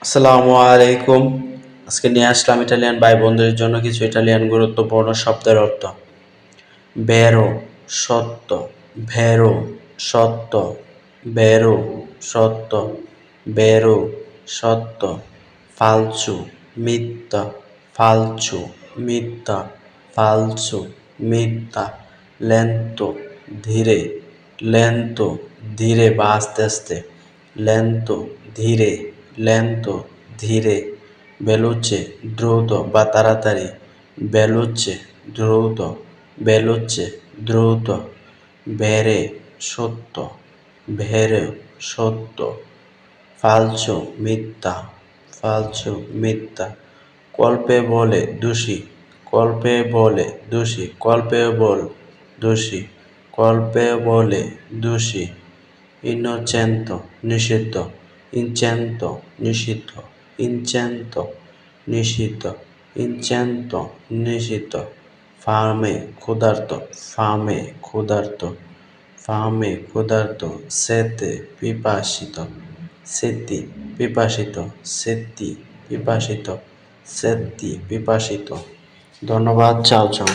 আসসালামু আলাইকুম। আজকে নিয়ে আসলাম ইটালিয়ান ভাই বোনদের জন্য কিছু ইটালিয়ান গুরুত্বপূর্ণ শব্দের অর্থ। ভেরো সত্য, ভেরো সত্য, ভেরো সত্য, ভেরো সত্য, ফালচু মিথ্যা, ফালচু মিথ্যা, ফালচু মিথ্যা, লেন্তো ধীরে, লেন্তো ধীরে বা আস্তে আস্তে, লেন্তো ধীরে, লেন্তো ধীরে, বেলুচে দ্রুত বা তাড়াতাড়ি, বেলুচে দ্রুত, বেলুচে দ্রুত, ভেরে সত্য, ভেরে সত্য, ফালচু মিথ্যা, ফালচু মিথ্যা, colpevole দোষী, colpevole দোষী, colpevole দোষী, colpevole দোষী, innocento নিষিদ্ধ, incento নিষিদ্ধ, incento নিষিদ্ধ, incento নিষিদ্ধ, fame ক্ষুধার্ত, fame ক্ষুধার্ত, fame ক্ষুধার্ত, sete পিপাসিত, seti পিপাসিত, seti পিপাসিত, seti পিপাসিত। ধন্যবাদ। চাও চাও।